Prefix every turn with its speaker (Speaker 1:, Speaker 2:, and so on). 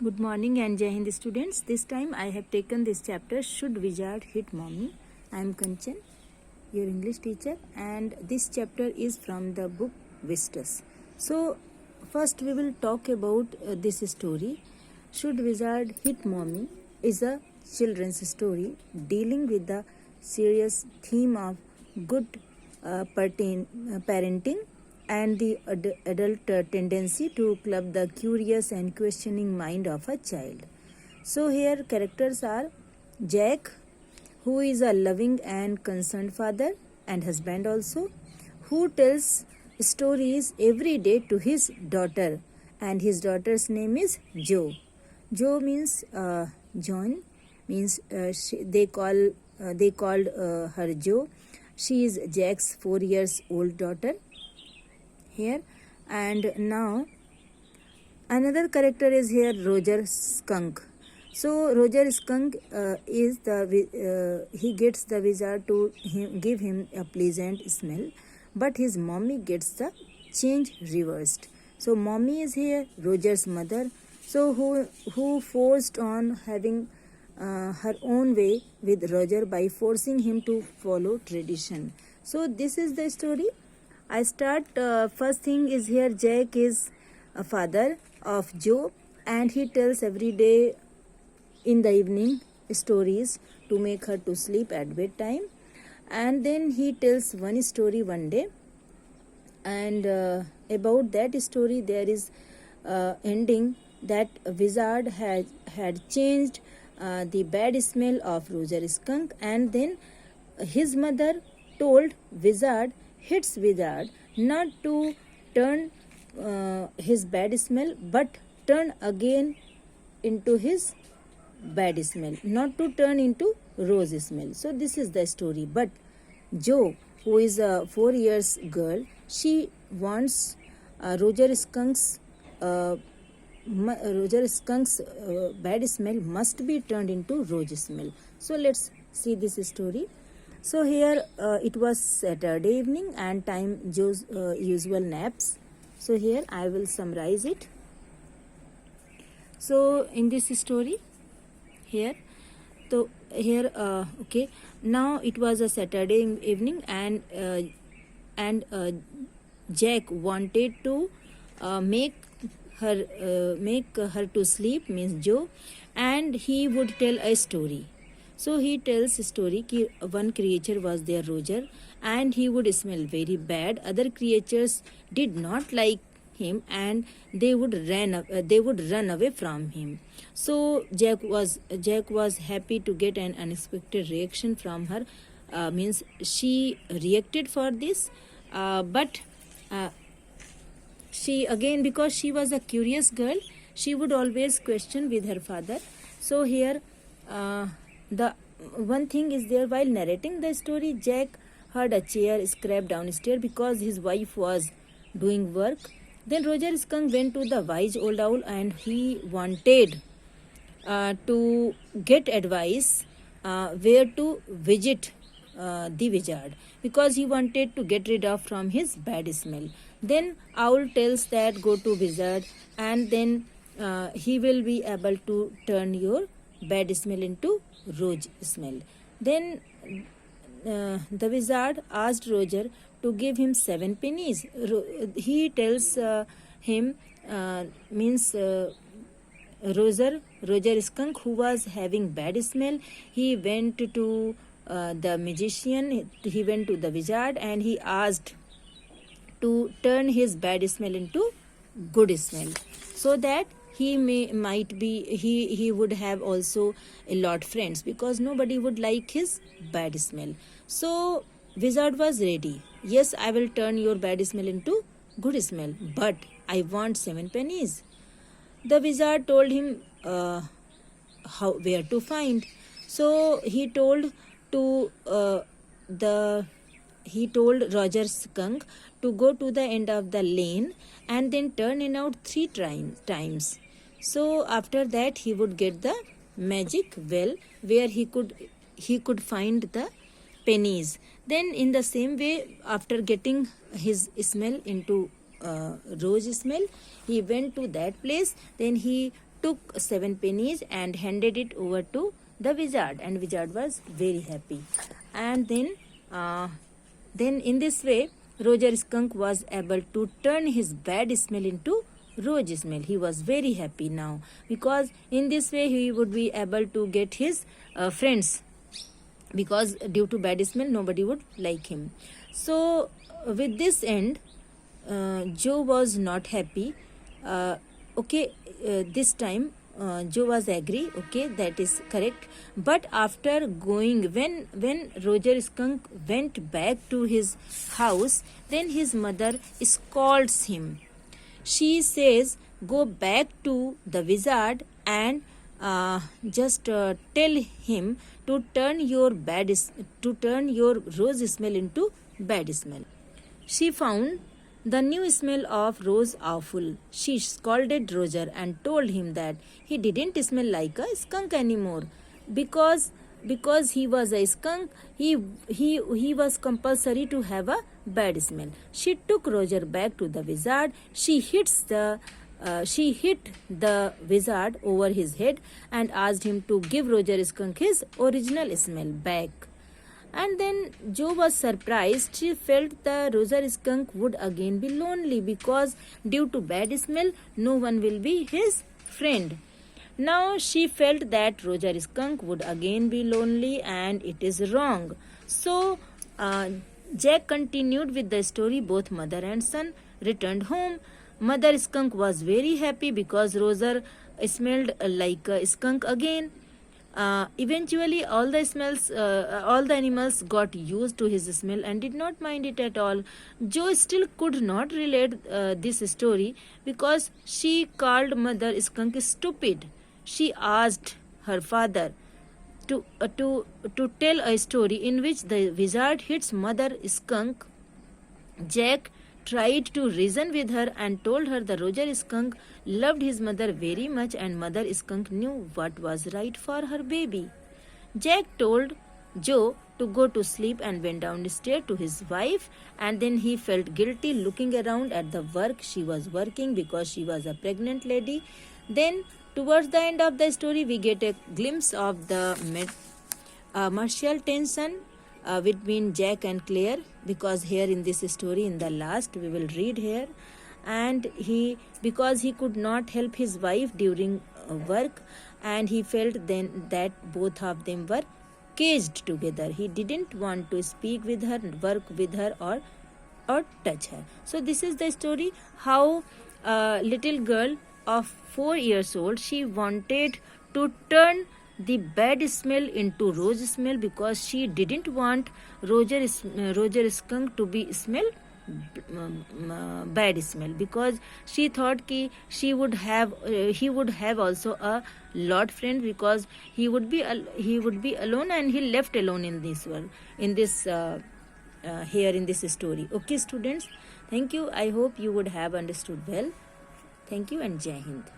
Speaker 1: Good morning and Jai Hind students. This time I have taken this chapter Should Wizard Hit Mommy? I am Kanchan, your English teacher, and this chapter is from the book Vistas. So first we will talk about this story. Should Wizard Hit Mommy is a children's story dealing with the serious theme of good parenting and the adult tendency to club the curious and questioning mind of a child. So here characters are Jack, who is a loving and concerned father and husband also, who tells stories every day to his daughter, and his daughter's name is Jo. Jo means John, means they called her Jo. She is Jack's 4 years old daughter here. And now another character is here, Roger Skunk. So Roger Skunk he gets the wizard to give him a pleasant smell, but his mommy gets the change reversed. So mommy is here, Roger's mother, so who forced on having her own way with Roger by forcing him to follow tradition. So this is the story. I start first thing is here, Jack is a father of Jo, and he tells every day in the evening stories to make her to sleep at bedtime. And then he tells one story one day, and about that story there is ending that wizard had changed the bad smell of Roger Skunk, and then his mother told hits wizard not to turn his bad smell, but turn again into his bad smell, not to turn into rose smell. So this is the story. But Jo, who is a 4 years girl, she wants Roger Skunk's bad smell must be turned into rose smell. So let's see this story. So here it was Saturday evening and time Joe's usual naps. So here I will summarize it. So in this story here, so here okay, now it was a Saturday evening and Jack wanted to make her to sleep, means Jo, and he would tell a story. So he tells a story कि one creature was there, Roger, and he would smell very bad. Other creatures did not like him, and they would run away from him. So Jack was happy to get an unexpected reaction from her. Means she reacted for this, but she again, because she was a curious girl, she would always question with her father. So here the one thing is there, while narrating the story, Jack heard a chair scrape downstairs because his wife was doing work. Then Roger Skunk went to the wise old owl and he wanted to get advice where to visit the wizard, because he wanted to get rid of from his bad smell. Then owl tells that go to wizard, and then he will be able to turn your bad smell into rose smell. Then the wizard asked Roger to give him 7 pennies. He tells him means Roger Skunk, who was having bad smell, he went to the magician, he went to the wizard, and he asked to turn his bad smell into good smell, so that he would have also a lot friends, because nobody would like his bad smell. So wizard was ready. Yes, I will turn your bad smell into good smell, but I want 7 pennies. The wizard told him where to find. So he told Roger Skunk to go to the end of the lane and then turn in out 3 times. So after that he would get the magic well where he could find the pennies. Then in the same way, after getting his smell into rose smell, he went to that place. Then he took 7 pennies and handed it over to the wizard, and wizard was very happy. And then in this way Roger Skunk was able to turn his bad smell into rose smell. He was very happy now, because in this way he would be able to get his friends, because due to bad smell nobody would like him. So with this end, Joe was not happy. This time Joe was agree, okay, that is correct. But after going, when Roger Skunk went back to his house, then his mother scolds him. She says, go back to the wizard and just tell him to turn your rose smell into bad smell. She found the new smell of rose awful. She scolded Roger and told him that he didn't smell like a skunk anymore, because he was a skunk, he was compulsory to have a bad smell. She took Roger back to the wizard. She hit the wizard over his head and asked him to give Roger Skunk his original smell back. And then Joe was surprised. She felt the Roger Skunk would again be lonely, because due to bad smell no one will be his friend. Now she felt that Roger Skunk would again be lonely, and it is wrong. So Jack continued with the story. Both mother and son returned home. Mother Skunk was very happy because Roger smelled like a skunk again. Eventually, all the animals got used to his smell and did not mind it at all. Joe still could not relate this story, because she called Mother Skunk stupid. She asked her father to tell a story in which the wizard hits Mother Skunk. Jack tried to reason with her and told her the Roger Skunk loved his mother very much, and Mother Skunk knew what was right for her baby. Jack told Joe to go to sleep and went downstairs to his wife, and then he felt guilty looking around at the work she was working, because she was a pregnant lady. Then towards the end of the story we get a glimpse of the martial tension between Jack and Claire, because here in this story, in the last, we will read here, and because he could not help his wife during work, and he felt then that both of them were caged together. He didn't want to speak with her, work with her, or touch her. So this is the story how a little girl of 4 years old, she wanted to turn the bad smell into rose smell, because she didn't want Roger Skunk to be smell bad smell, because she thought he would have also a lot friend, because he would be alone, and he left alone in this world, in this here in this story. Okay students, thank you. I hope you would have understood well. Thank you and Jai Hind.